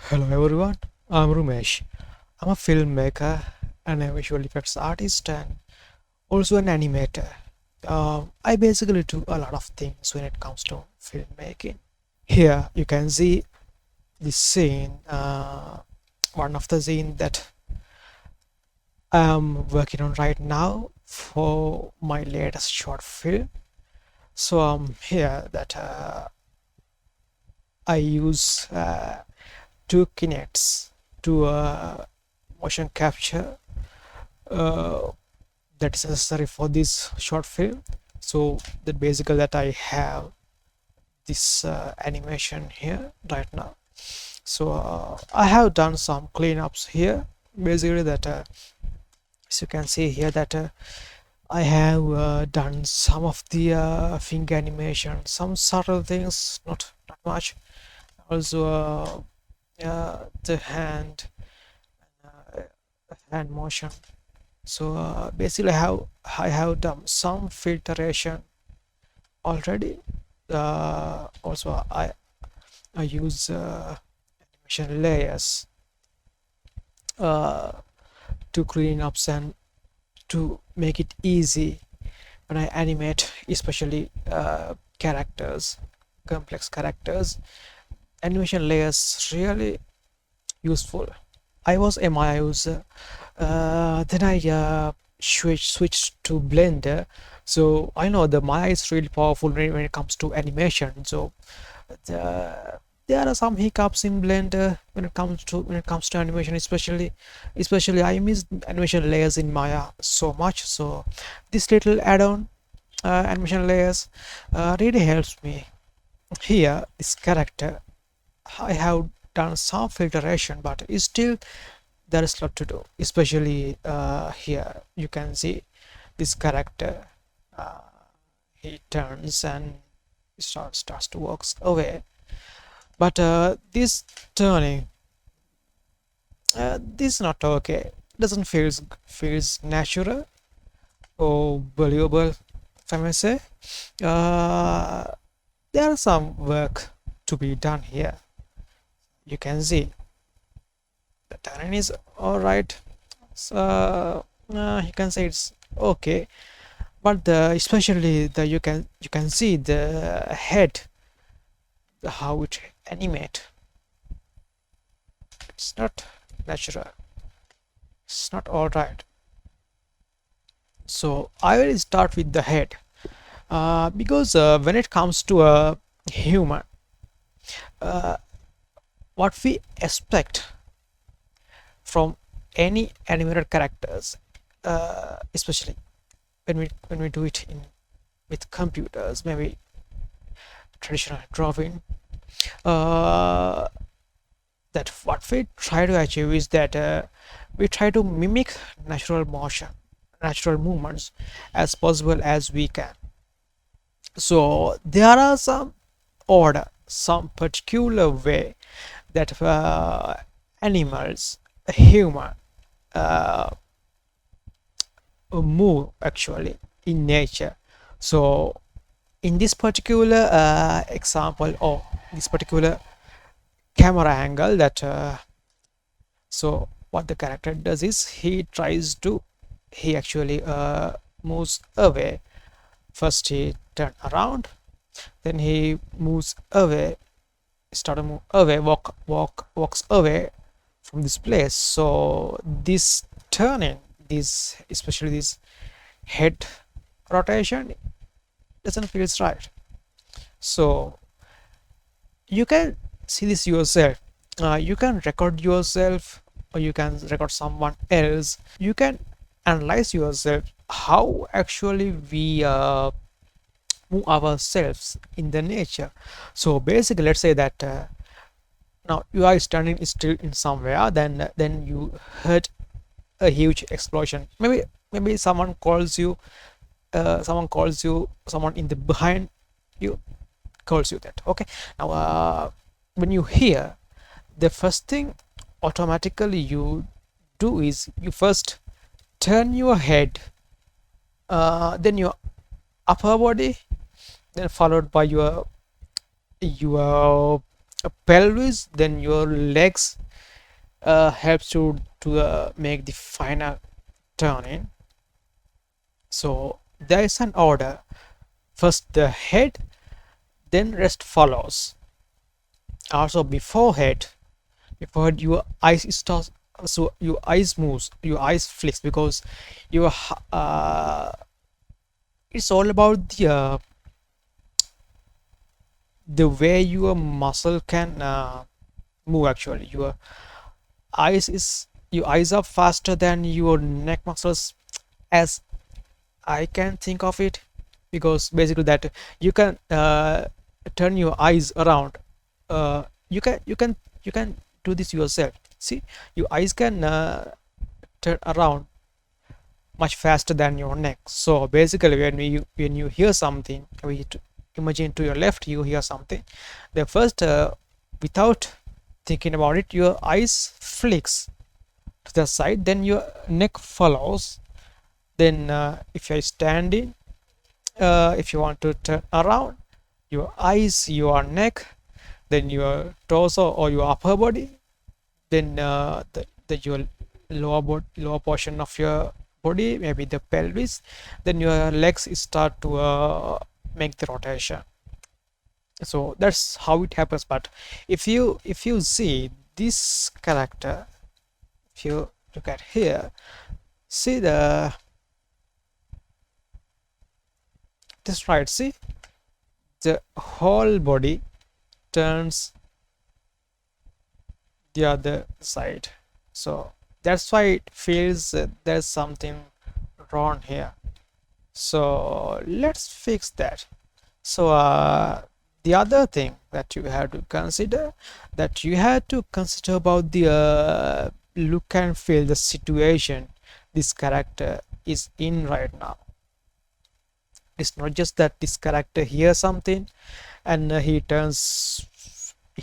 Hello everyone, I'm Ramesh. I'm a filmmaker and a visual effects artist and also an animator. I basically do a lot of things when it comes to filmmaking. Here you can see the scene, one of the scene that I'm working on right now for my latest short film. So here that I use two Kinects to motion capture uh, that is necessary for this short film. So that basically that I have this animation here right now. So I have done some cleanups here. Basically that as you can see here that I have done some of the finger animation, some subtle things, not much. Also the hand motion. So basically I have done some filtration already. Also I use animation layers uh, to clean up and to make it easy when I animate, especially characters, complex characters. Animation layers really useful. I was a Maya user. Then I switched to Blender. So I know the Maya is really powerful when it comes to animation. So the, there are some hiccups in Blender when it comes to animation, especially I miss animation layers in Maya so much. So this little add-on animation layers really helps me. Here, this character I have done some filtration, but it's still there is a lot to do, especially here you can see this character uh, he turns and starts to walk away, but this turning this is not okay, doesn't feels natural or believable, if I may say. uh, there are some work to be done here. You can see the terrain is all right. So you can say it's okay, but the especially the you can see the head, how it animate. It's not natural, it's not all right. So I will start with the head, because when it comes to a human, uh, what we expect from any animated characters, especially when we do it in with computers, maybe traditional drawing, uh, that what we try to achieve is that we try to mimic natural motion, natural movements as possible as we can. So there are some order, some particular way that animals, human, uh, move actually in nature. So in this particular example, or this particular camera angle, that so what the character does is he actually moves away. First he turn around, then he moves away, start to move away, walks away from this place. So this turning, this especially this head rotation doesn't feel right. So you can see this yourself. You can record yourself, or you can record someone else. You can analyze yourself how actually we move ourselves in the nature. So basically, let's say that now you are standing still in somewhere, then you heard a huge explosion. Maybe someone in the behind you calls you that. Okay, now when you hear, the first thing automatically you do is you first turn your head, then your upper body, then followed by your a pelvis, then your legs helps you to make the final turning. So there is an order: first the head, then rest follows. Also before head your eyes starts, so your eyes moves, your eyes flicks, because your it's all about the way your muscle can move. Actually your eyes are faster than your neck muscles, as I can think of it, because basically that you can turn your eyes around. You can do this yourself. See, your eyes can turn around much faster than your neck. So basically when you hear something, imagine to your left you hear something, the first without thinking about it, your eyes flicks to the side, then your neck follows. Then if you're standing, if you want to turn around, your eyes, your neck, then your torso or your upper body, then your lower portion of your body, maybe the pelvis, then your legs start to make the rotation. So that's how it happens. But if you see this character, if you look at here, see this right, see the whole body turns the other side. So that's why it feels there's something wrong here. So let's fix that. So the other thing that you have to consider, about the look and feel, the situation this character is in right now. It's not just that this character hears something and he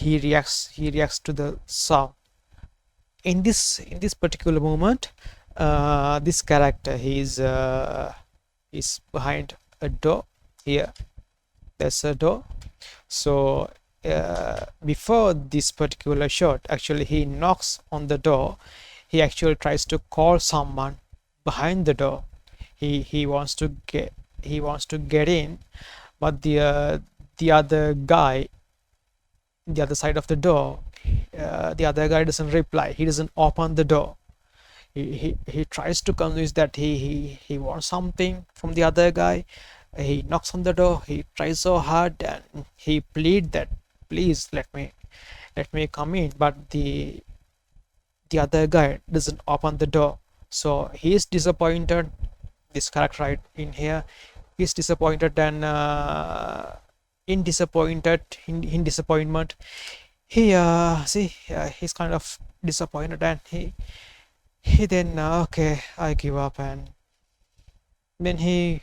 reacts to the sound. In this particular moment, this character is behind a door. Here there's a door. So before this particular shot, actually he knocks on the door. He actually tries to call someone behind the door. He wants to get in, but the other guy, the other side of the door, the other guy doesn't reply. He doesn't open the door. He tries to convince that he wants something from the other guy. He knocks on the door. He tries so hard and he pleads that, please let me come in, but the other guy doesn't open the door. So he is disappointed. This character right in here is disappointed, and in disappointment, he's kind of disappointed, and he then okay, I give up, and then he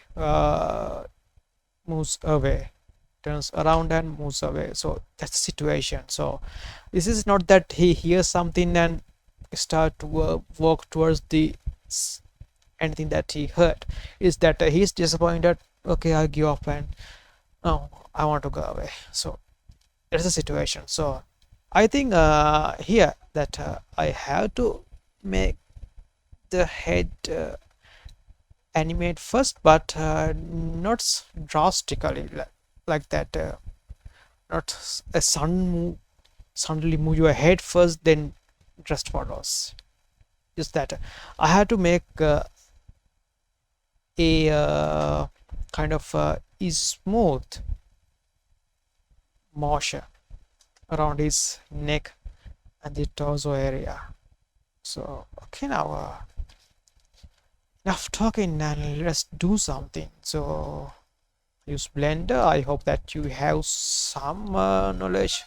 moves away, turns around and moves away. So that's the situation. So this is not that he hears something and start to walk towards the anything that he heard. Is that he's disappointed, okay, I give up, and no, I want to go away. So that's the situation. So I think here that I have to make the head animate first, but not drastically like that. Not a suddenly move your head first, then rest follows. Just that I had to make a kind of a smooth motion around his neck and the torso area. So okay, now enough talking and let's do something. So use Blender. I hope that you have some knowledge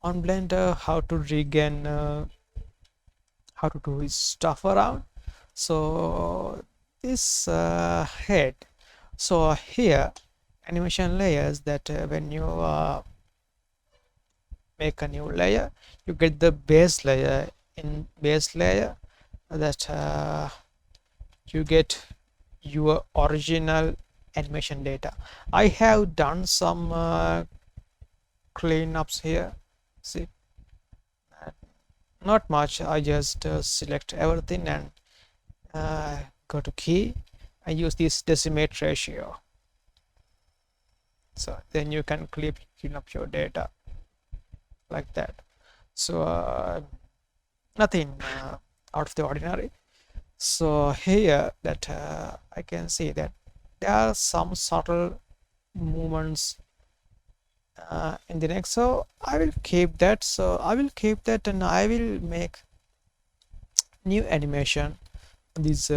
on Blender, how to rig and how to do his stuff around. So this head, so here animation layers, that when you make a new layer, you get the base layer. In base layer, that you get your original animation data. I have done some cleanups here, see, not much. I just select everything and go to key and use this decimate ratio. So then you can clean up your data like that. So nothing out of the ordinary. So here that I can see that there are some subtle movements in the next. So I will keep that. So I will keep that and I will make new animation on this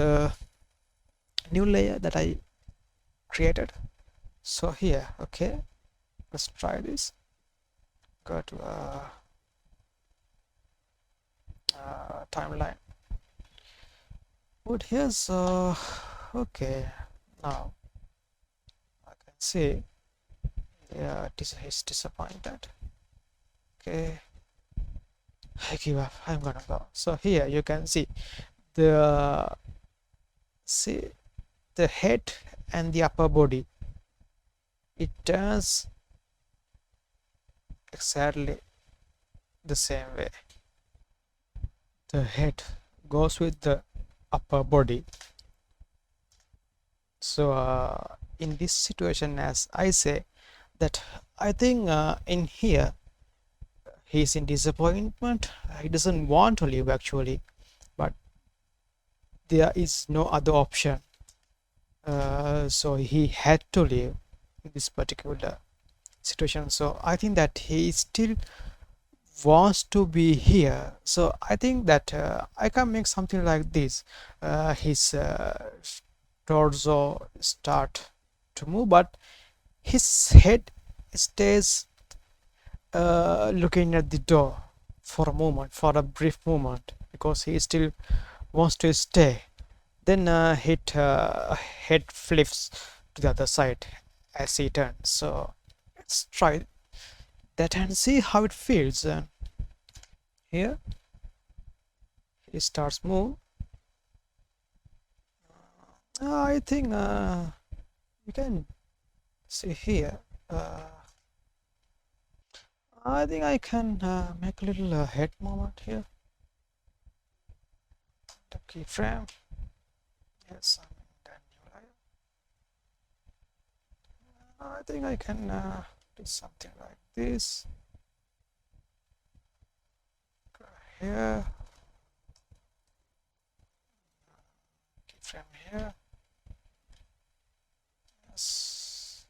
new layer that I created. So here, okay, let's try this. Go to timeline. But here's okay, now I can see, yeah, it's disappointed. Okay, I give up, I'm gonna go. So here you can see the head and the upper body, it turns exactly the same way. The head goes with the upper body. So in this situation, as I say, that I think in here he's in disappointment. He doesn't want to leave actually, but there is no other option. So he had to leave in this particular situation. So I think that he still wants to be here. So I think that I can make something like this. His torso start to move, but his head stays looking at the door for a moment, for a brief moment, because he still wants to stay. Then head flips to the other side as he turns. So let's try that and see how it feels. Here he starts move. I think you can see here. I think I can make a little head movement here. The keyframe. Yes, I'm in that new layer. I think I can do something like this. Go here. Keyframe here. Yes.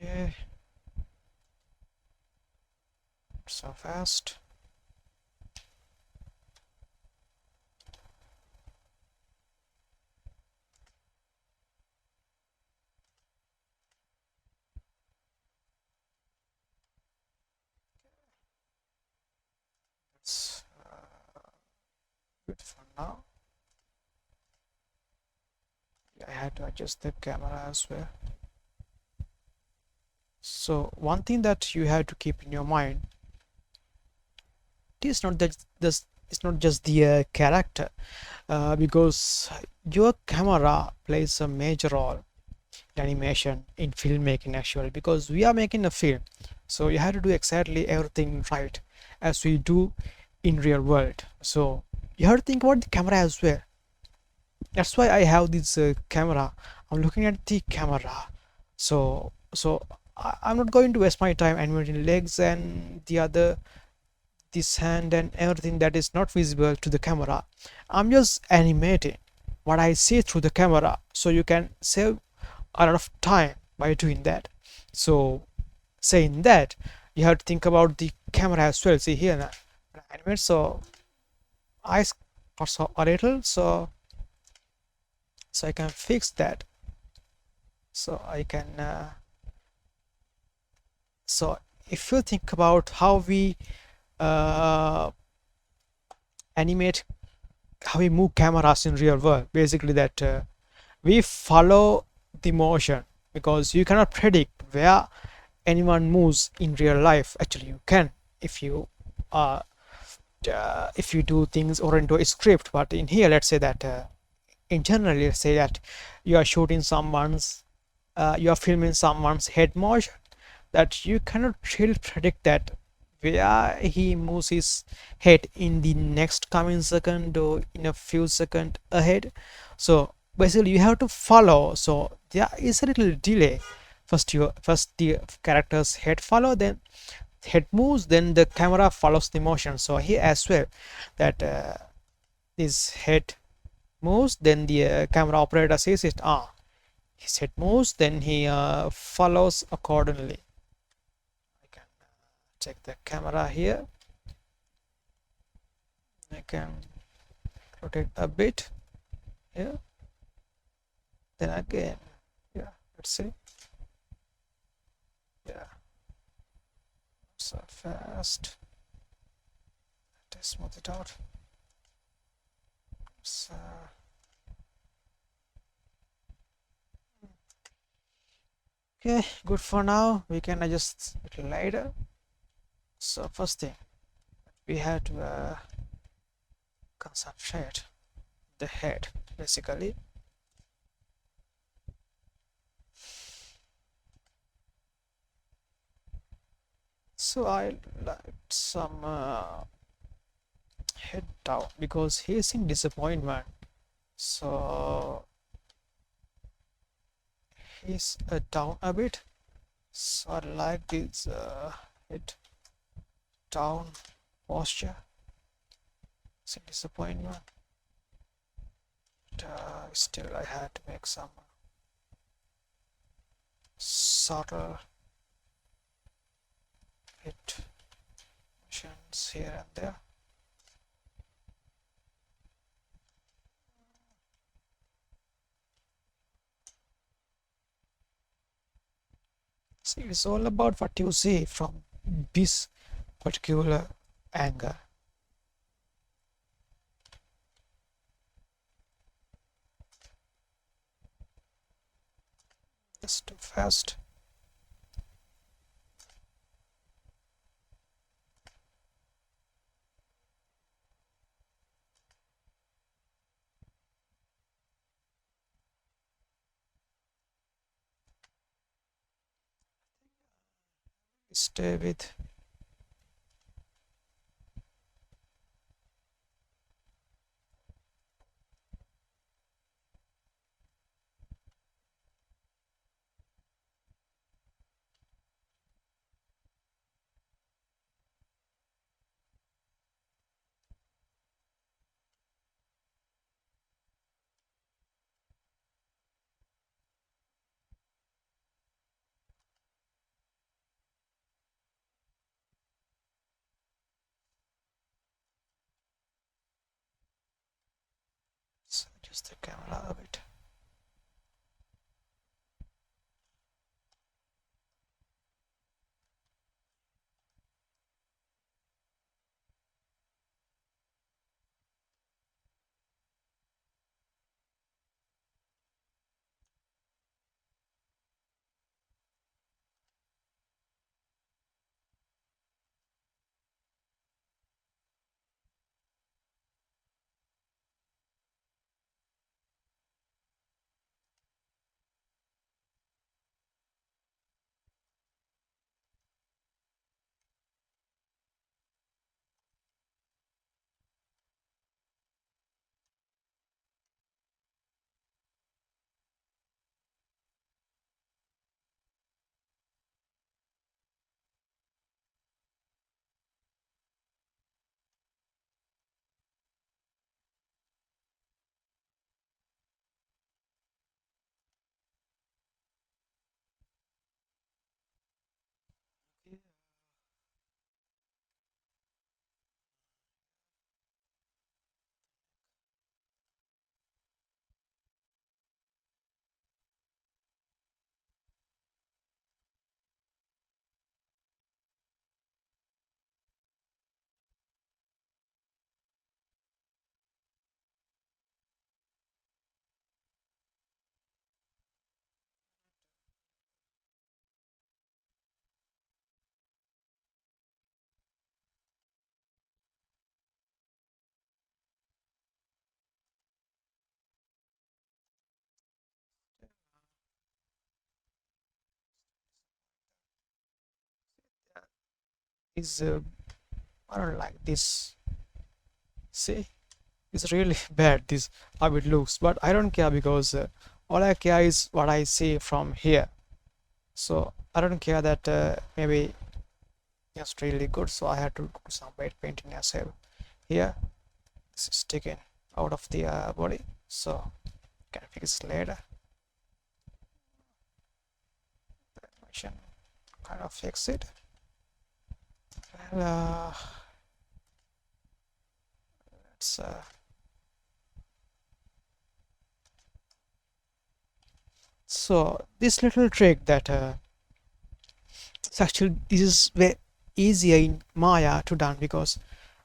Okay. So fast. That's good for now. I had to adjust the camera as well. So one thing that you have to keep in your mind, it is not that this it's not just the character, because your camera plays a major role in animation, in filmmaking actually, because we are making a film. So you have to do exactly everything right as we do in real world. So you have to think about the camera as well. That's why I have this camera. I'm looking at the camera. So I'm not going to waste my time animating legs and this hand and everything that is not visible to the camera. I'm just animating what I see through the camera, so you can save a lot of time by doing that. So saying that, you have to think about the camera as well. See here now, animate, so eyes also a little, so I can fix that. So I can so if you think about how we animate, how we move cameras in real world, basically that we follow the motion, because you cannot predict where anyone moves in real life. Actually, you can if you uh, if you do things or into a script. But in here, let's say that in general, let's say that you are shooting someone's you are filming someone's head motion, that you cannot really predict that where he moves his head in the next coming second or in a few seconds ahead. So basically you have to follow, so there is a little delay. First the character's head follow, then head moves, then the camera follows the motion. So here as well, that his head moves, then the camera operator says it, his head moves, then he follows accordingly. I can check the camera here. I can rotate a bit here, then again, yeah, let's see, yeah, so fast, let's smooth it out. So okay, good for now. We can adjust it later. So first thing, we have to concentrate the head basically. So I like some head down because he's in disappointment. So he's down a bit. So I like this head down posture. It's a disappointment. But, still, I had to make some subtle head motions here and there. See, it's all about what you see from this particular angle. Just too fast. Stay with just the camera a bit. is I don't like this. See, it's really bad this how it looks, but I don't care because all I care is what I see from here. So I don't care that maybe it's really good, so I had to do some weight painting as well. Here this is taken out of the body, so can fix it later. The animation kind of fix it. Well, let's so this little trick that it's actually this is very easier in Maya to done, because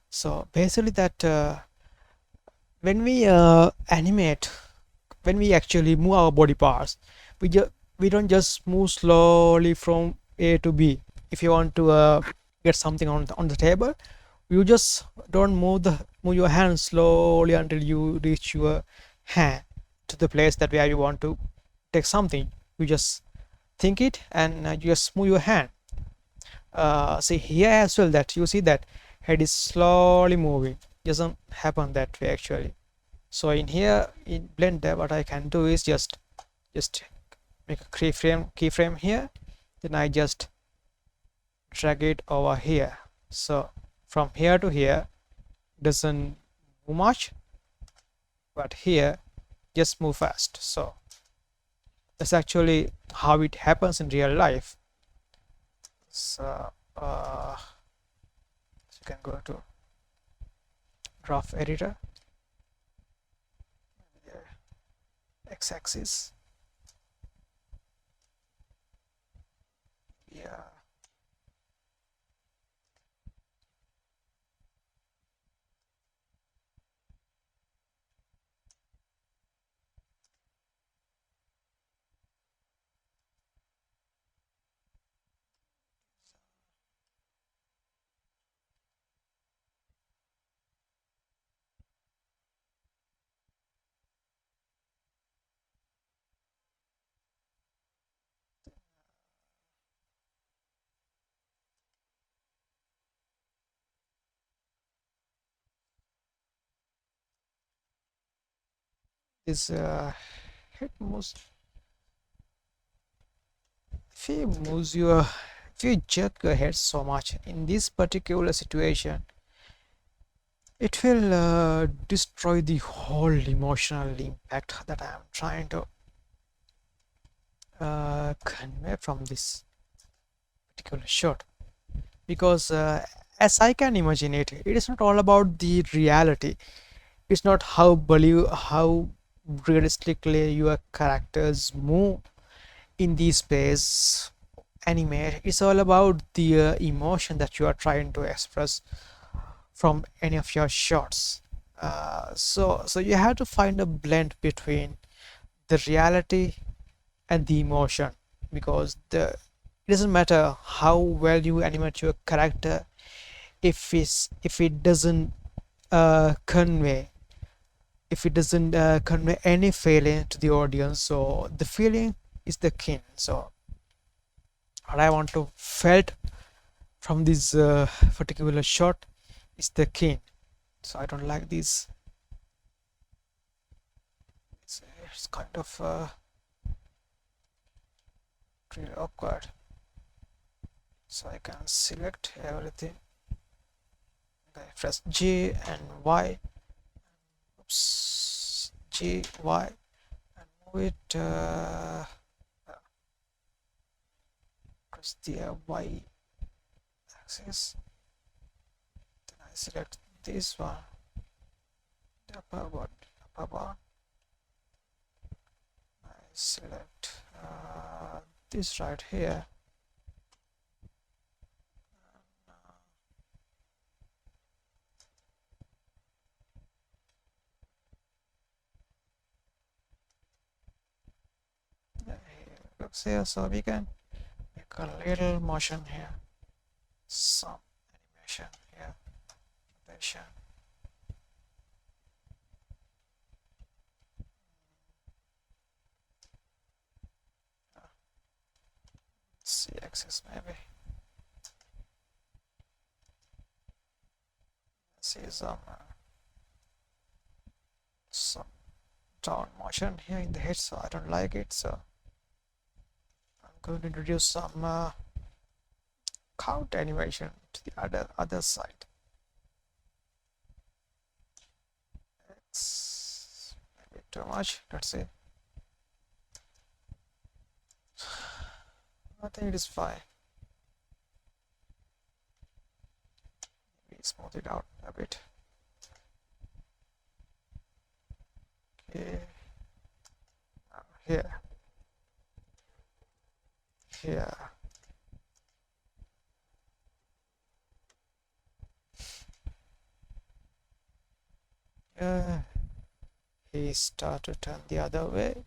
so basically that when we animate, when we actually move our body parts, we don't just move slowly from A to B. If you want to get something on the table, you just don't move your hand slowly until you reach your hand to the place that where you want to take something. You just think it and you just move your hand. See here as well that you see that head is slowly moving. Doesn't happen that way actually. So in here in Blender, what I can do is just make a keyframe here, then I just drag it over here. So from here to here doesn't move much, but here just move fast. So that's actually how it happens in real life. So you can go to graph editor, x-axis, yeah, this head moves. If you jerk your head so much in this particular situation, it will destroy the whole emotional impact that I am trying to convey from this particular shot. Because as I can imagine it, it is not all about the reality. It's not how realistically your characters move in the space animate. It's all about the emotion that you are trying to express from any of your shots. So you have to find a blend between the reality and the emotion, because it doesn't matter how well you animate your character if it doesn't convey, if it doesn't convey any feeling to the audience. So the feeling is the king. So what I want to felt from this particular shot is the king. So I don't like this. It's kind of really awkward. So I can select everything. I press G and Y. Oops, G, Y, and move it. Press the Y axis. Then I select this one, the upper bar. I select this right here. Looks here, so we can make a little motion here, some animation here, rotation. C axis maybe. see some down motion here in the head, so I don't like it, so I'm going to introduce some count animation to the other side. It's a bit too much, let's see. I think it is fine. Maybe smooth it out a bit. Okay. Here. Here. He started to turn the other way,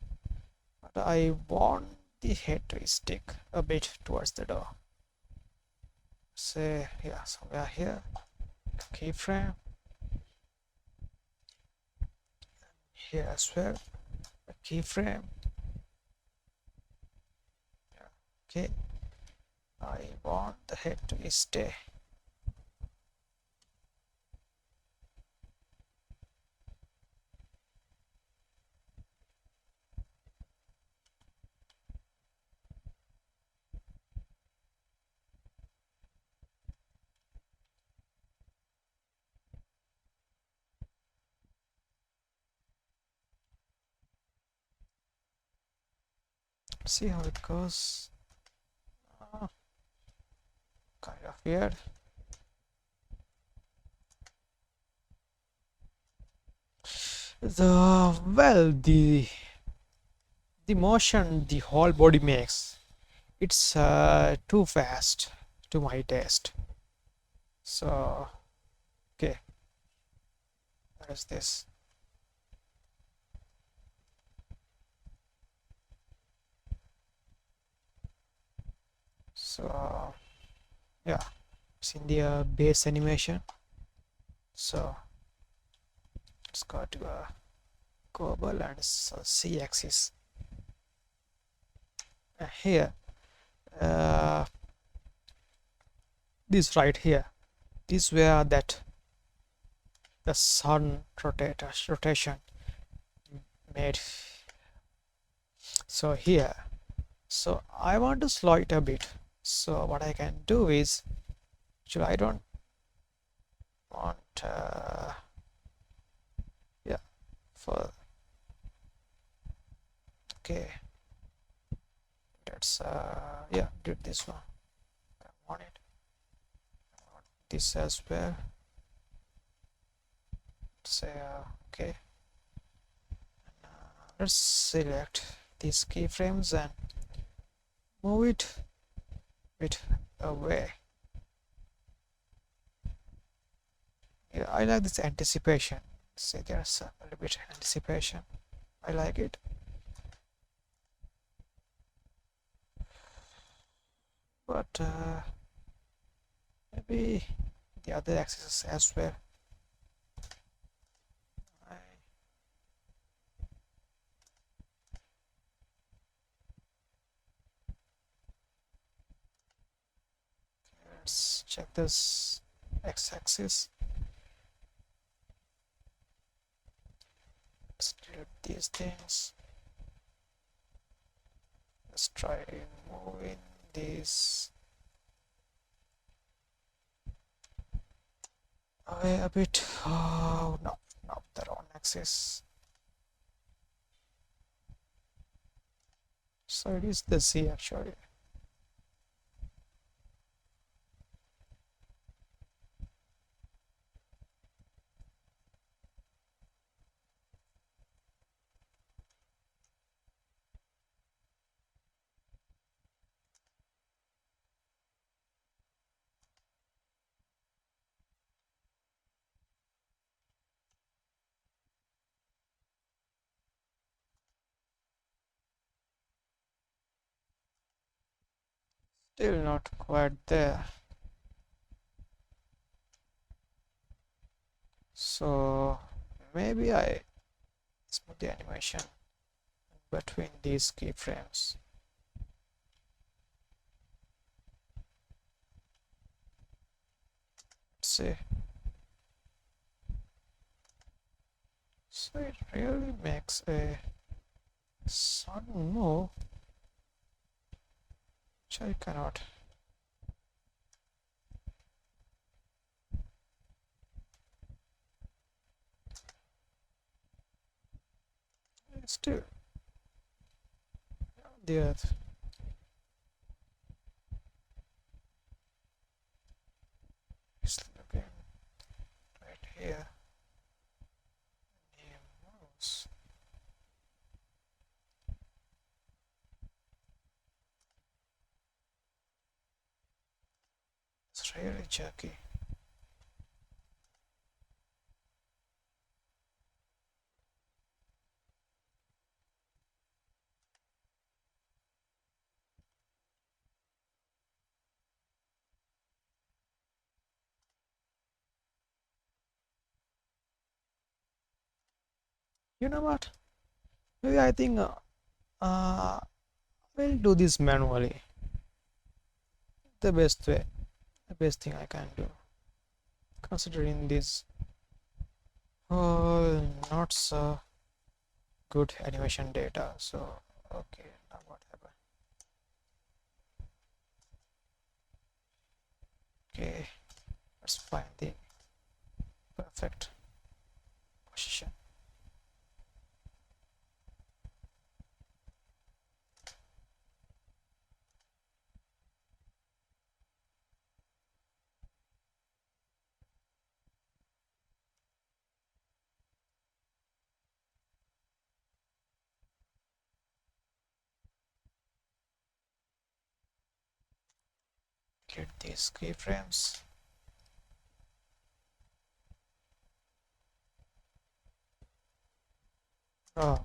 but I want the head to stick a bit towards the door. Say, yeah, somewhere here. Keyframe. Here as well. A keyframe. Okay. I want the head to stay. See how it goes. Kind of weird. The motion the whole body makes, it's too fast to my taste. So okay, what is this? So yeah, it's in the base animation. So let's go to a global and z-axis. Here this right here, this where that the sun rotation made. So here, so I want to slow it a bit. So what I can do is, actually I don't want yeah, for okay, let's yeah, do this one. I want it. I want this as well. Say okay, let's select these keyframes and move it a bit away. Yeah, I like this anticipation. See, there's a little bit anticipation. I like it. But maybe the other axis as well. Let's check this x-axis. Let's delete these things. Let's try moving these away a bit. Oh no, not the wrong axis. So it is the Z actually. Still not quite there. So maybe I smooth the animation between these keyframes. Let's see. So it really makes a sudden move which I cannot. Still the earth. Is looking right here. He moves. It's really jerky. You know what? Maybe I think we'll do this manually. The best way, the best thing I can do, considering this not so good animation data. So okay, now what happened? Okay, let's find the perfect position. Get these keyframes. Oh,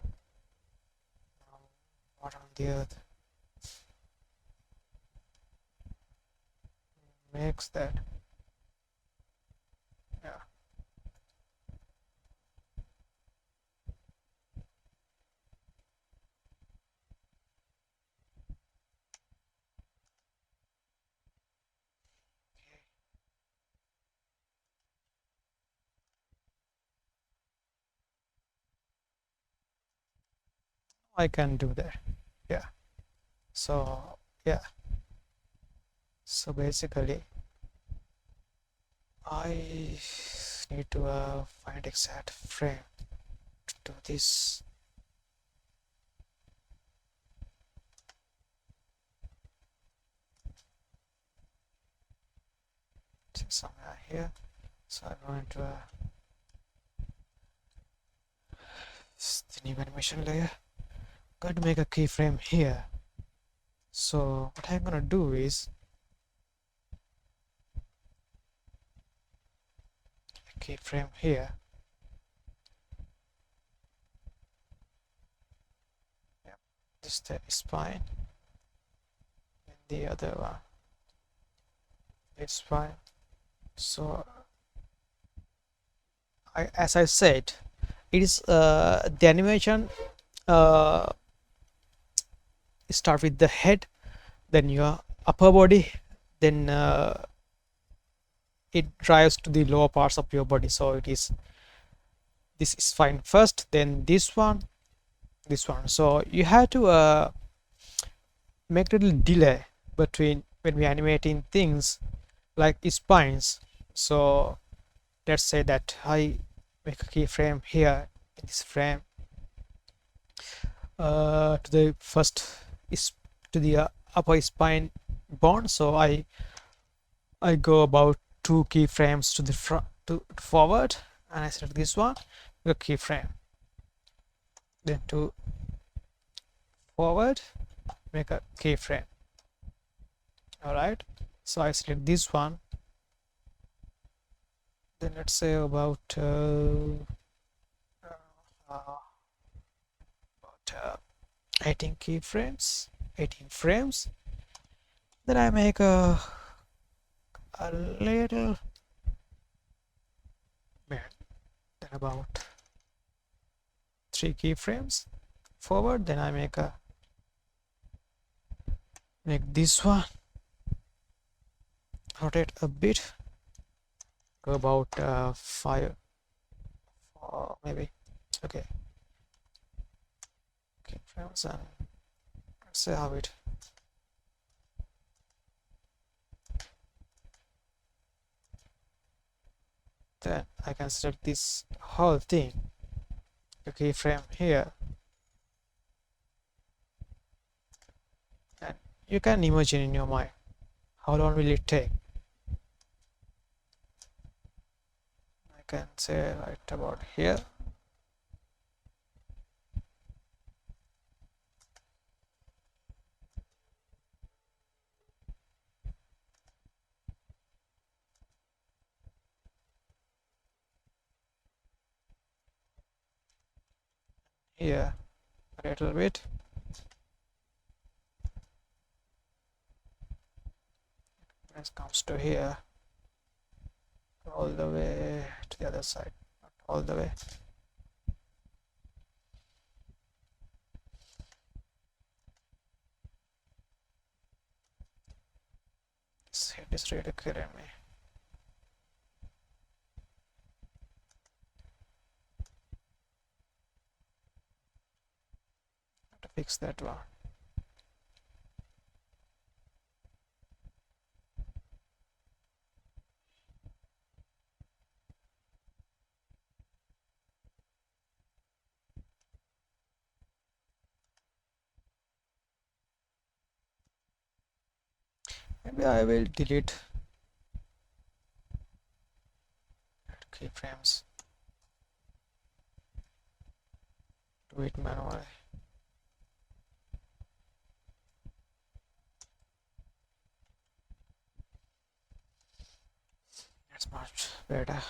what on the earth makes that? Yeah. I can do that. Yeah. So yeah. So basically, I need to find exact frame to do this. Somewhere here. So I'm going to the new animation layer. I'm going to make a keyframe here. So what I'm gonna do is a keyframe here. Yep, this the spine, and the other one. It's fine. So as I said, it is the animation start with the head, then your upper body, then it drives to the lower parts of your body. So it is, this is fine first, then this one, this one. So you have to make a little delay between when we animating things like spines. So let's say that I make a keyframe here in this frame to the first is to the upper spine bone. So I go about 2 keyframes to the front to forward, and I select this one, the keyframe, then to forward, make a keyframe. All right, so I select this one, then let's say about 18 keyframes, 18 frames. Then I make a little then about 3 keyframes forward. Then I make this one, rotate a bit, go about 5 or maybe Okay, keyframes, and let's see how it. Then I can select this whole thing, the keyframe here, and you can imagine in your mind how long will it take. I can say right about here. Here a little bit. It comes to here, all the way to the other side, not all the way. This head is really killing me. Have to fix that one. Maybe I will delete keyframes. Do it manually. That's much better.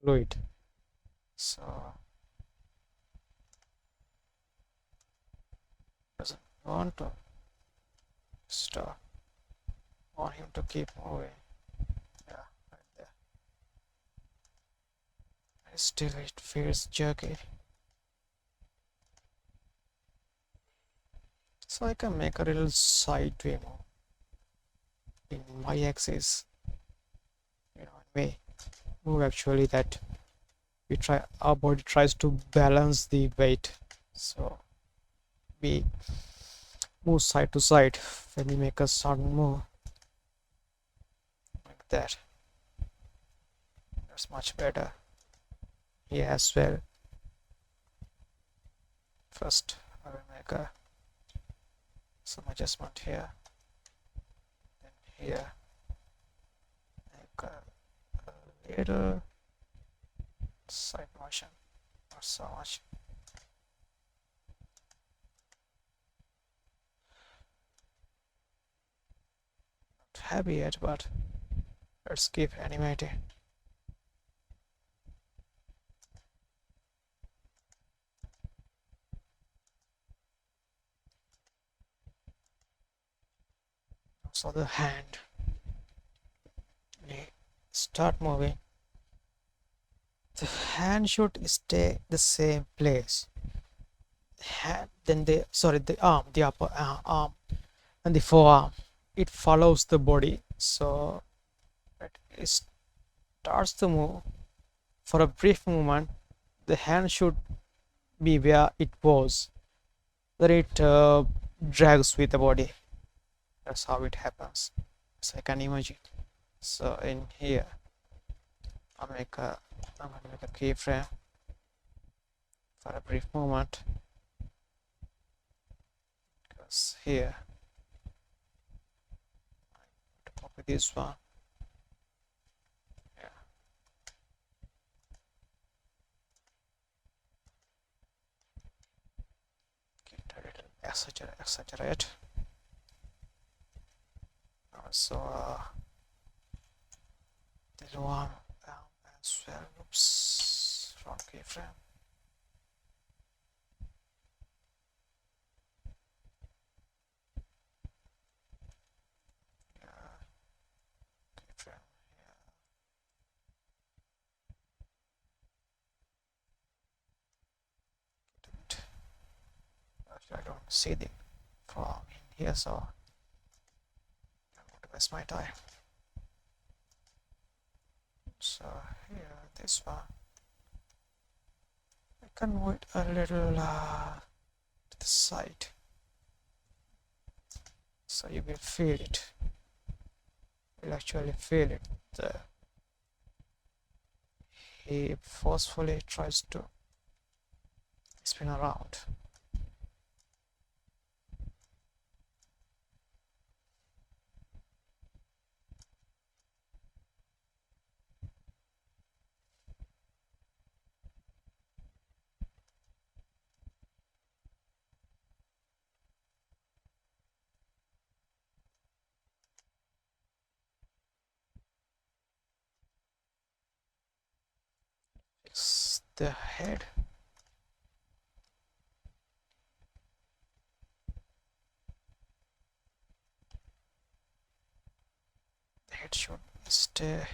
Fluid. So doesn't want to stop. Want him to keep moving. Yeah, right there. And still it feels jerky. So I can make a little sideway move in my axis. Way move actually that our body tries to balance the weight, so we move side to side when we make a sudden move like that. That's much better here as well. First I will make some adjustment here, then here make a little side motion, not so much. Not happy yet, but let's keep animating. So the hand, we start moving, the hand should stay the same place. hand, then the arm, the upper arm, and the forearm. It follows the body, so it starts to move. For a brief moment, the hand should be where it was. Then it drags with the body. That's how it happens. So I can imagine. So in here, I'm going to make a keyframe for a brief moment. Because here, I need to copy this one. Yeah. Get a little exaggerate. So this one as well. Oops, wrong keyframe. I don't see the from in here, so I don't want to waste my time. So here, this one, I can move it a little to the side, so you will feel it. You'll actually feel it. He forcefully tries to spin around. Fix the head. The head should stay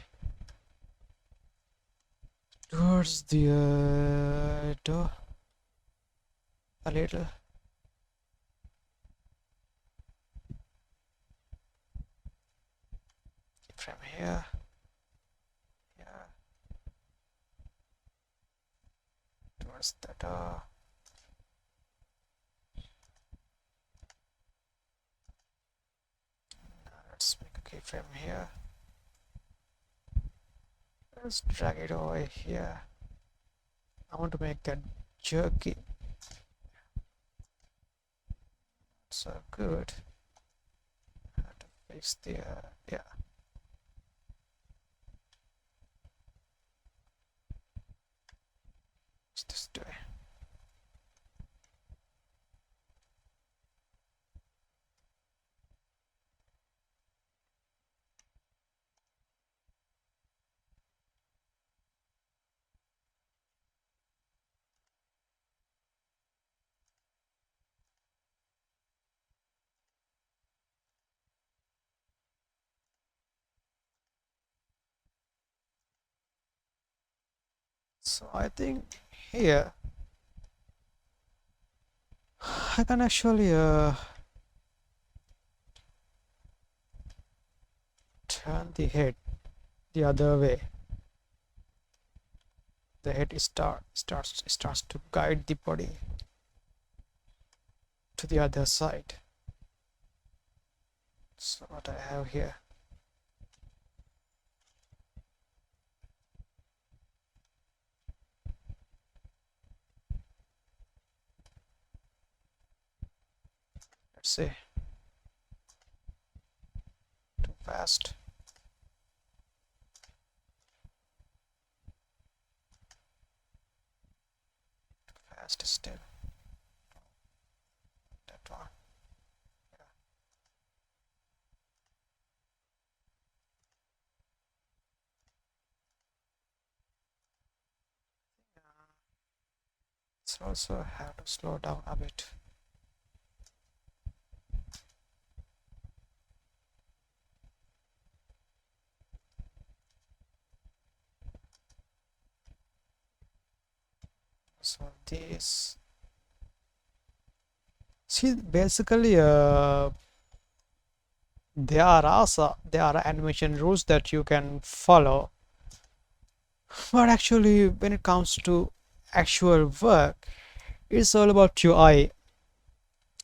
towards the door a little. From here, towards the door. Let's make a keyframe here. Let's drag it over here. I want to make that jerky. So good. I have to fix the yeah. What's this doing? So I think here I can actually turn the head the other way. The head starts to guide the body to the other side. So what I have here, let's see, too fast. Fast still. That one. Yeah. It's also have to slow down a bit. So this see, basically, there are animation rules that you can follow, but actually, when it comes to actual work, it's all about your eye,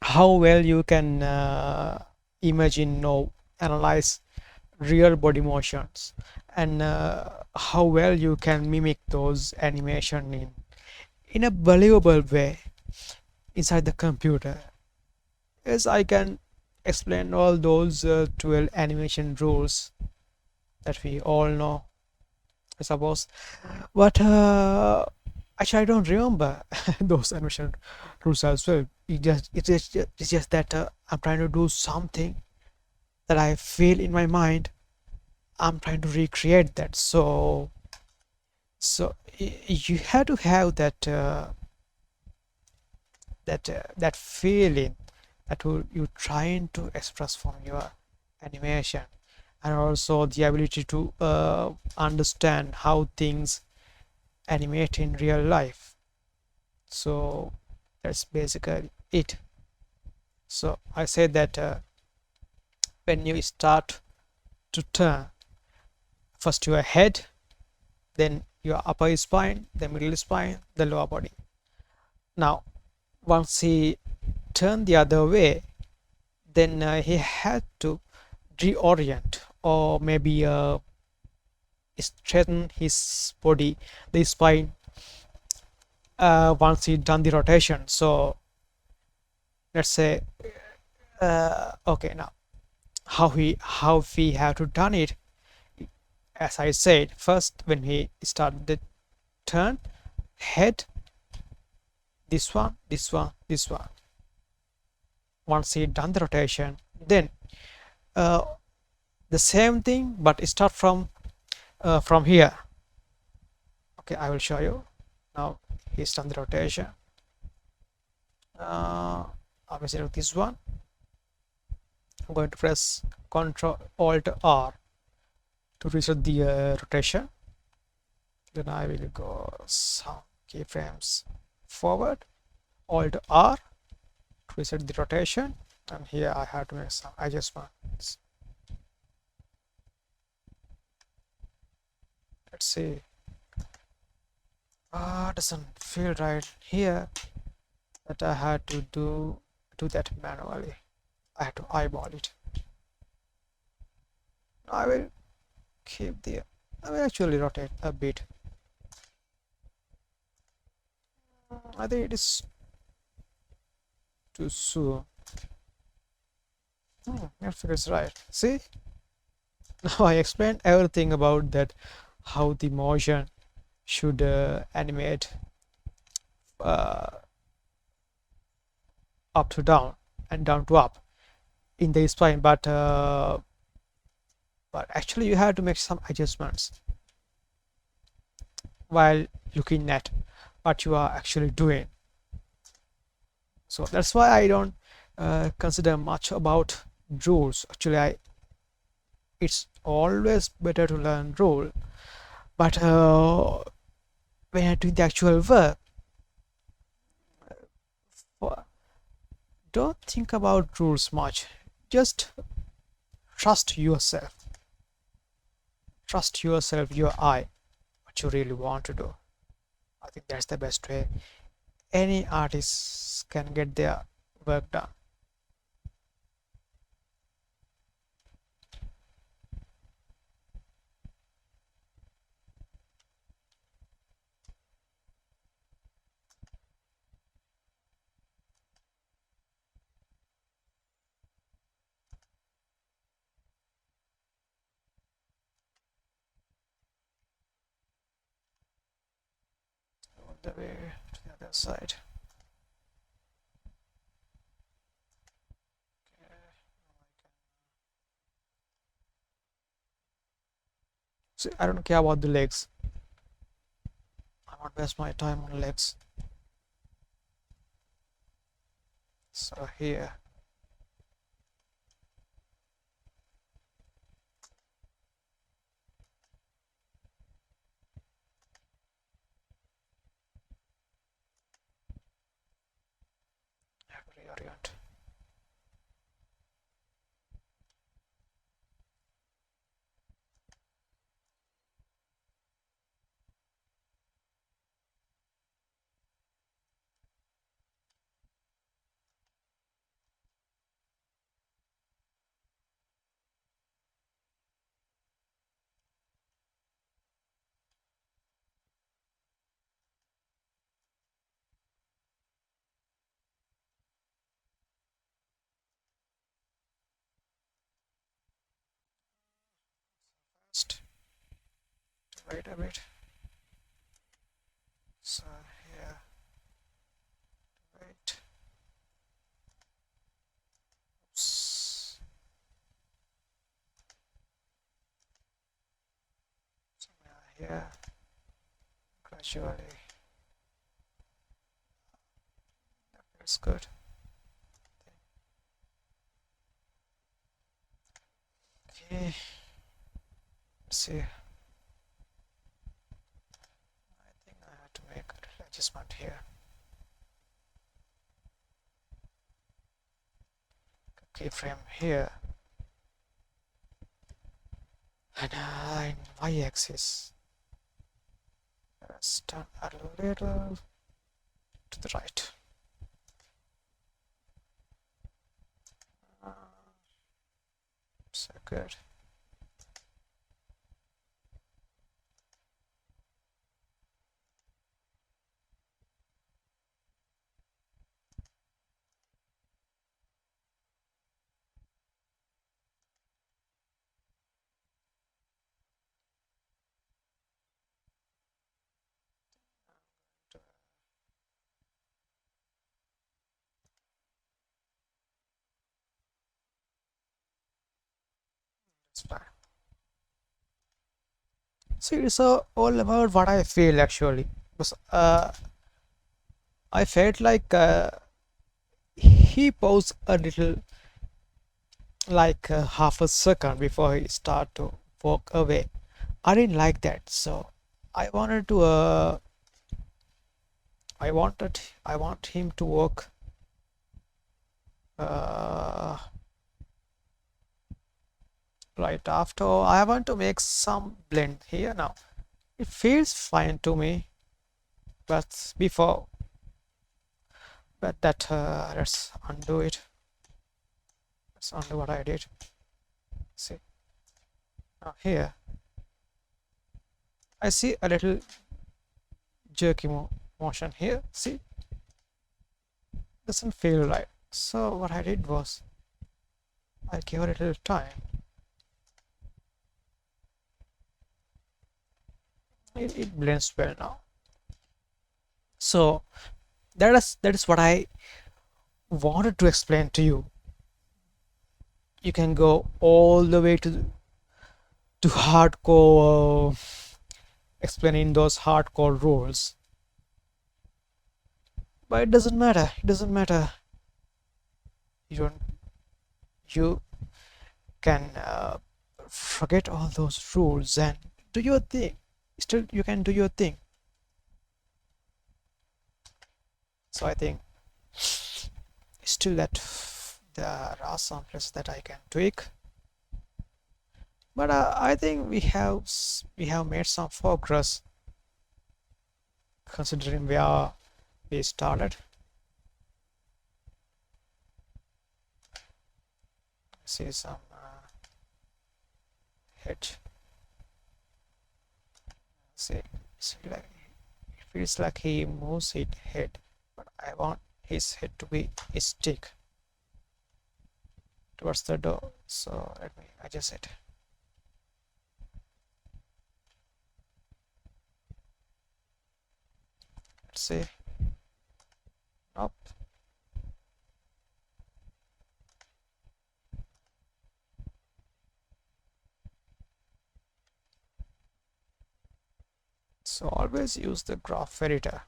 how well you can imagine or analyze real body motions, and how well you can mimic those animation in a believable way inside the computer. Yes, I can explain all those 12 animation rules that we all know, I suppose. But actually, I don't remember those animation rules as well. It's just that I'm trying to do something that I feel in my mind. I'm trying to recreate that. So you have to have that feeling that you trying to express from your animation, and also the ability to understand how things animate in real life. So that's basically it. So I said that when you start to turn, first your head, then your upper spine, the middle spine, the lower body. Now once he turned the other way, then he had to reorient, or maybe straighten his body, the spine, once he done the rotation. So let's say, okay, now how we have to done it. As I said, first when he started the turn, head, this one, this one, this one. Once he done the rotation, then the same thing, but start from here. Okay, I will show you. Now he's done the rotation. Obviously this one, I'm going to press Ctrl Alt R to reset the rotation. Then I will go some keyframes forward, Alt R to reset the rotation, and here I have to make some adjustments. Let's see. Doesn't feel right here, that I had to do that manually. I had to eyeball it. I will keep the, I will actually rotate a bit. I think it is too soon. Netflix is right. See, now I explained everything about that, how the motion should animate up to down and down to up in the spine, but actually you have to make some adjustments while looking at what you are actually doing. So that's why I don't consider much about rules. Actually, it's always better to learn rule, but when I do the actual work, don't think about rules much. Just trust yourself, your eye, what you really want to do. I think that's the best way any artist can get their work done. The way to the other side. See, I don't care about the legs. I won't waste my time on legs. So here, reorient. Wait a bit. So here, wait. Oops. Somewhere here, gradually. That's good. Okay. Let's see. I think I have to make an adjustment here. Keyframe here. And in y-axis, let's turn a little to the right. So good. That's fine. See, it's all about what I feel actually. Because I felt like he paused a little, like half a second before he started to walk away. I didn't like that, so I wanted to. I want him to walk. Right after, I want to make some blend here now. It feels fine to me, but before, but that let's undo it. Let's undo what I did. See, now here I see a little jerky motion here. See, doesn't feel right. So what I did was I gave it a little time. It blends well now. So that is what I wanted to explain to you. You can go all the way to hardcore, explaining those hardcore rules, but it doesn't matter. It doesn't matter. You can forget all those rules and do your thing. Still, you can do your thing. So I think still that there are some places that I can tweak, but I think we have made some progress considering where we started. See some head. See, like it feels like he moves his head, but I want his head to be a stick towards the door. So let me adjust it. Let's see. Nope. So always use the graph editor.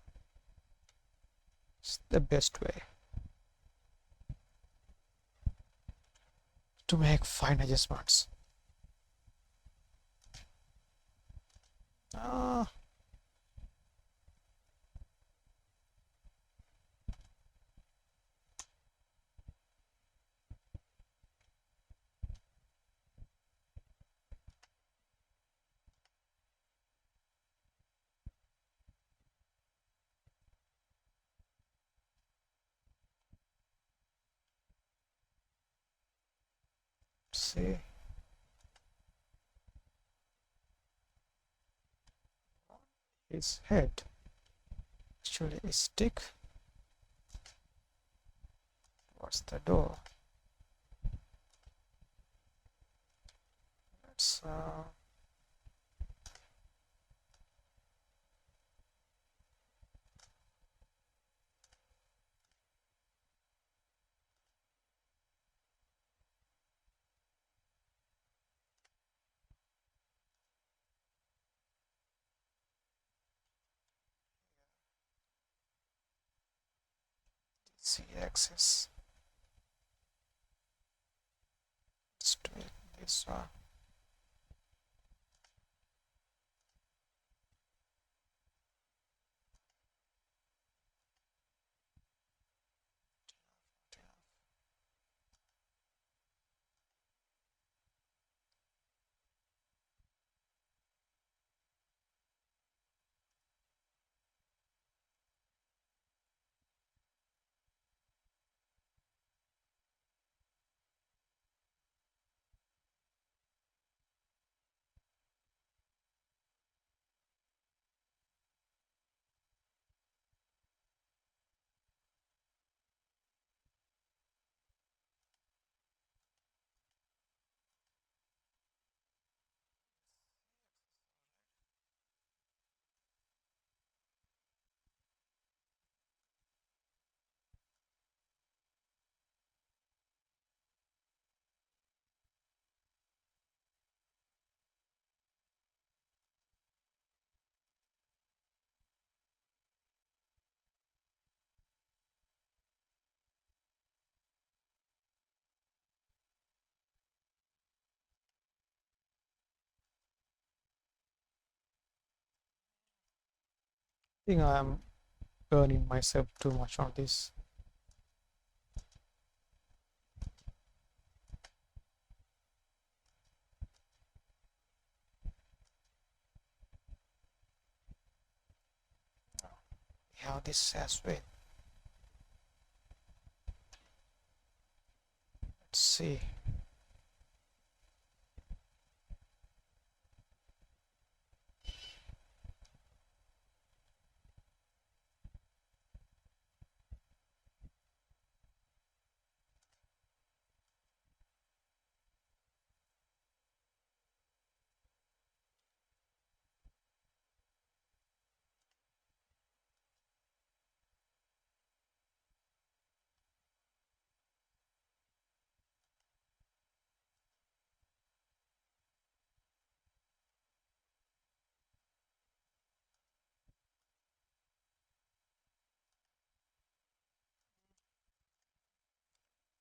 It's the best way to make fine adjustments. See, his head actually a stick towards the door. Let's z-axis. Let's do it this one. I think I am burning myself too much on this. We have this as well. Let's see.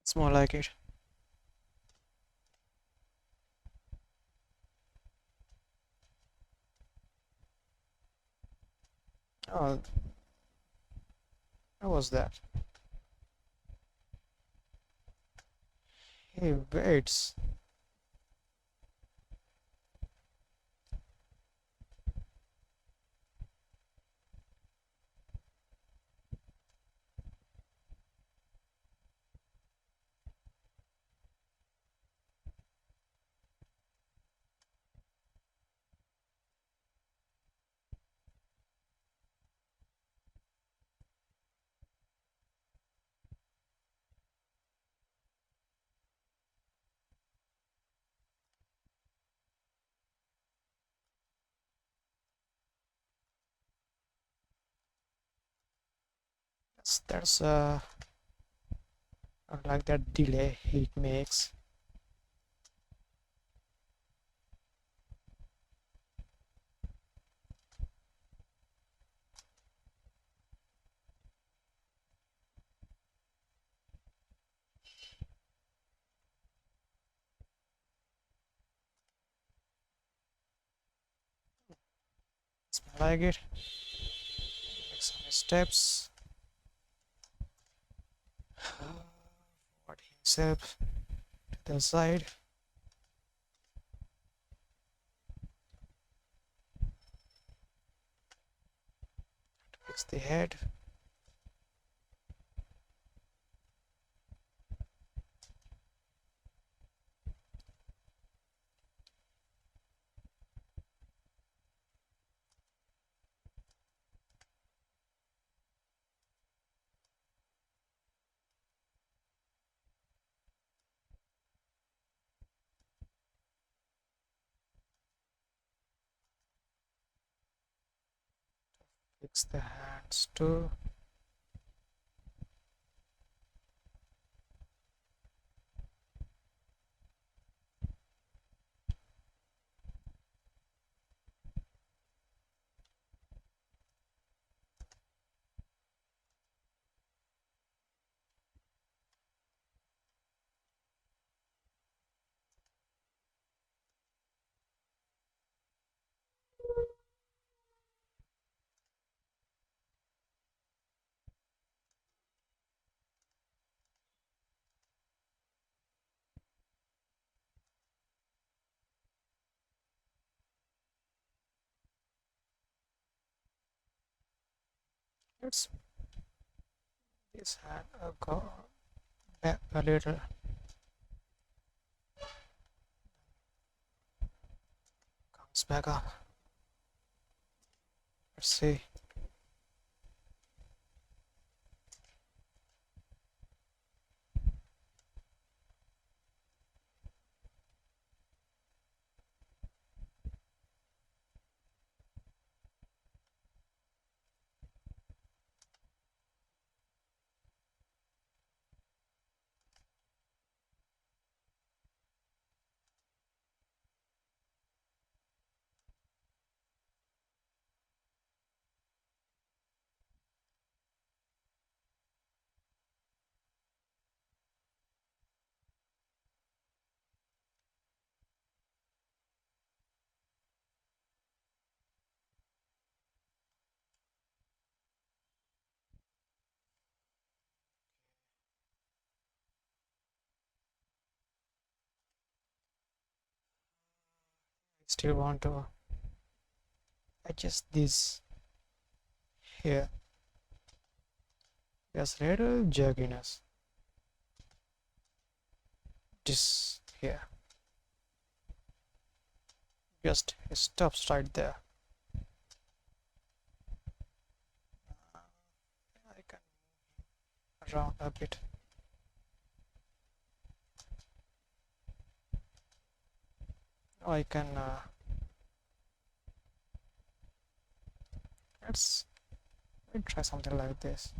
It's more like it. Oh, what was that? Hey, wait. There's I like that delay it makes. It's more like it. Make some steps. Forward himself to the side. Fix the head. Fix the hands too. let's this hand go back a little. Comes back up. Let's see. I still want to adjust this here. There's little jerkiness. This here. Just it stops right there. I can move around a bit. I can let's try something like this.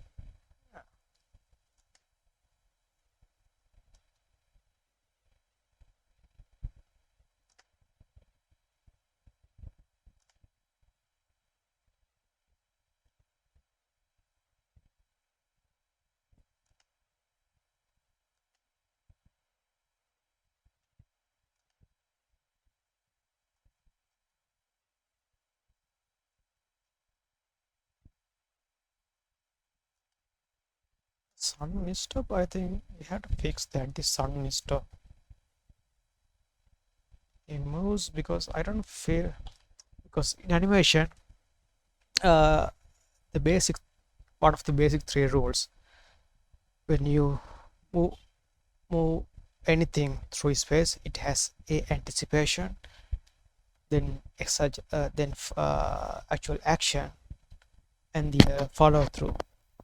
Sun mist up, I think we have to fix that. The sun mist up. It moves because I don't feel, because in animation the basic, one of the basic three rules, when you move, move anything through space, it has a anticipation, then actual action, and the follow through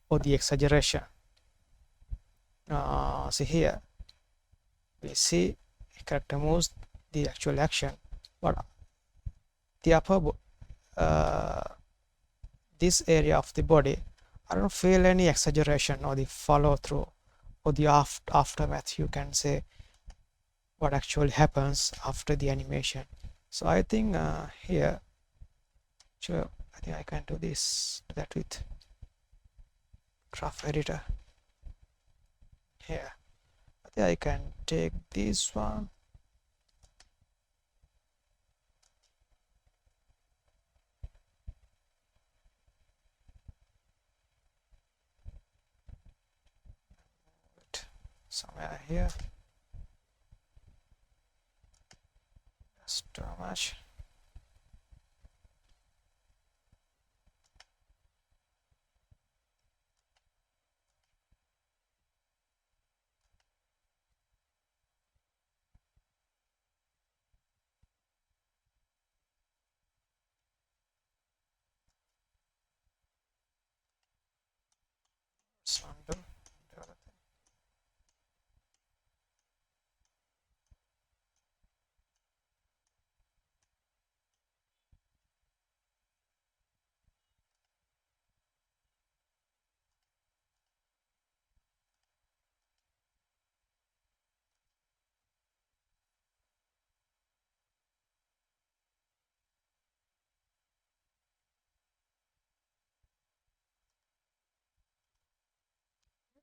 or the exaggeration. See here, we see a character moves, the actual action, but the this area of the body, I don't feel any exaggeration or the follow through or the aftermath, you can say, what actually happens after the animation. So I think here, sure, I think I can do that with graph editor. Here, I think I can take this one. Somewhere here. That's too much. Let's undo the other thing.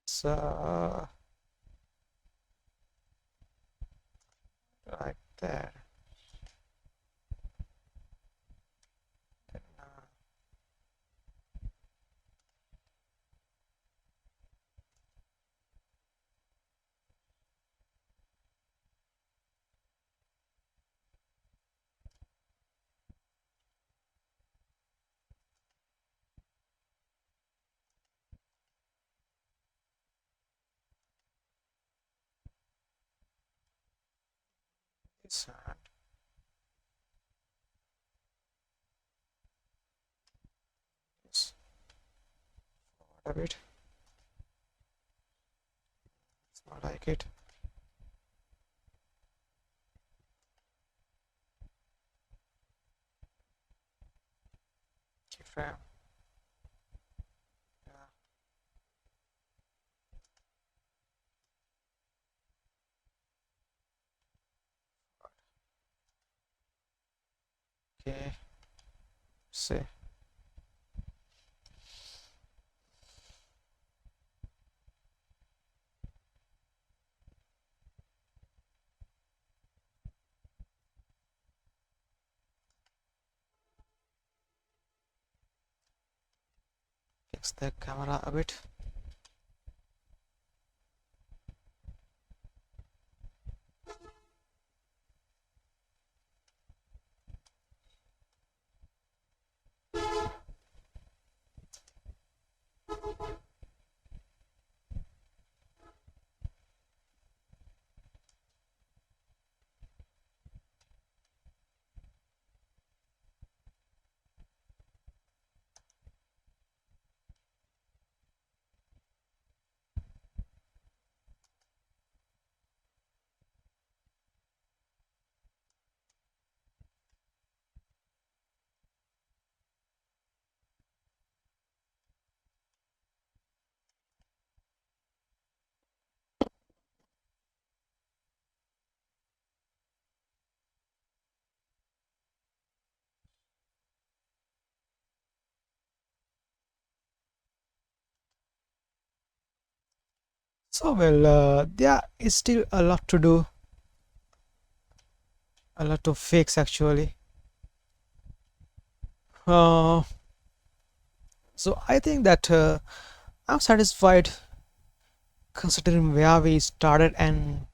So like that. Then, this hand. Yes. Forward a bit. It's not like it. Keyframe. Okay. See. Fix the camera a bit. So well, there is still a lot to do, a lot to fix actually. Uh, so I think that I'm satisfied considering where we started and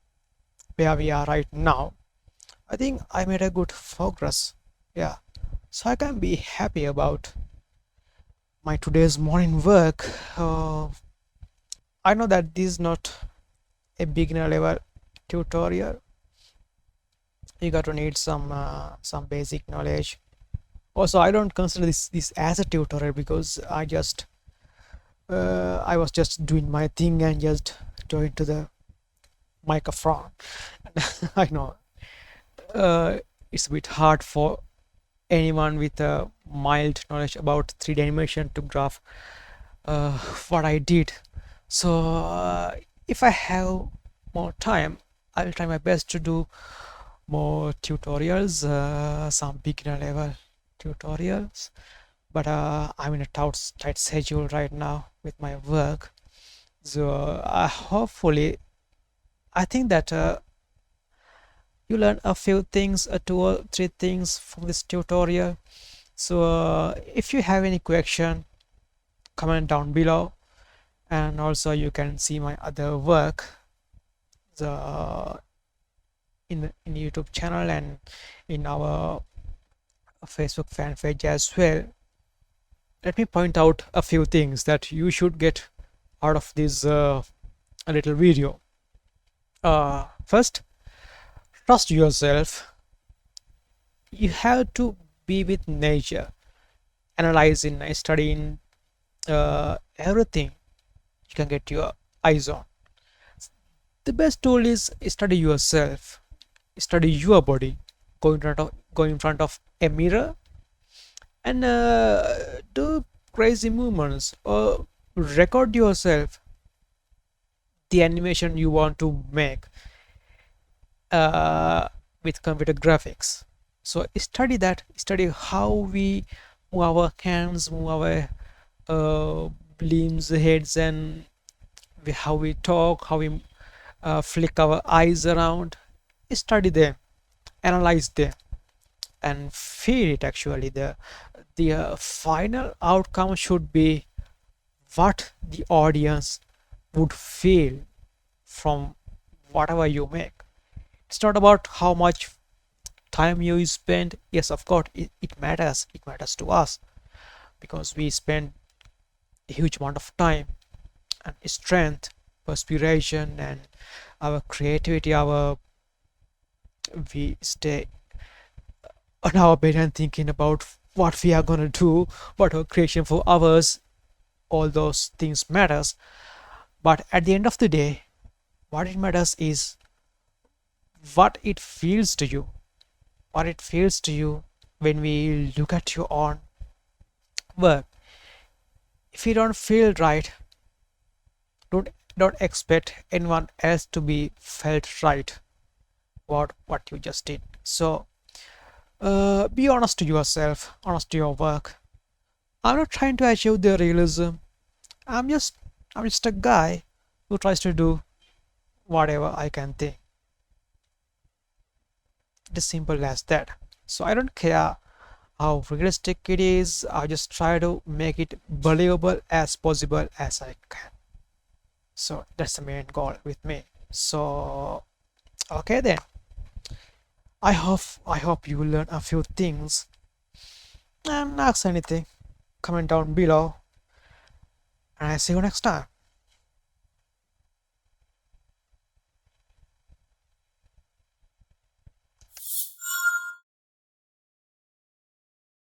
where we are right now. I think I made a good progress. Yeah. So I can be happy about my today's morning work. I know that this is not a beginner level tutorial. You got to need some basic knowledge. Also, I don't consider this as a tutorial because I was just doing my thing and just joined to the microphone. I know it's a bit hard for anyone with a mild knowledge about 3D animation to grasp what I did. So if I have more time, I'll try my best to do more tutorials, some beginner level tutorials. But I'm in a tight schedule right now with my work. So hopefully, I think that you learn a few things, 2 or 3 things from this tutorial. So if you have any question, comment down below, and also you can see my other work in YouTube channel and in our Facebook fan page as well. Let me point out a few things that you should get out of this little video. First, trust yourself. You have to be with nature, analyzing, studying everything you can get your eyes on. The best tool is study yourself, study your body, go in front of a mirror and do crazy movements or record yourself the animation you want to make with computer graphics. So study that, study how we move our hands, move our limbs, heads, and how we talk, how we flick our eyes around. Study them, analyze them, and feel it. Actually, the final outcome should be what the audience would feel from whatever you make. It's not about how much time you spend. Yes, of course, it matters. It matters to us because we spend a huge amount of time and strength, perspiration, and our creativity, our we stay on our bed and thinking about what we are gonna do, what our creation for hours, all those things matters. But at the end of the day, what it matters is what it feels to you. What it feels to you when we look at your own work. If you don't feel right, don't don't expect anyone else to be felt right about what you just did. So be honest to yourself, honest to your work. I'm not trying to achieve the realism. I'm just I'm just a guy who tries to do whatever I can think. It is simple as that. So I don't care how realistic it is. I just try to make it believable as possible as I can. So that's the main goal with me. So okay then. I hope you learn a few things. And ask anything. Comment down below. And I see you next time.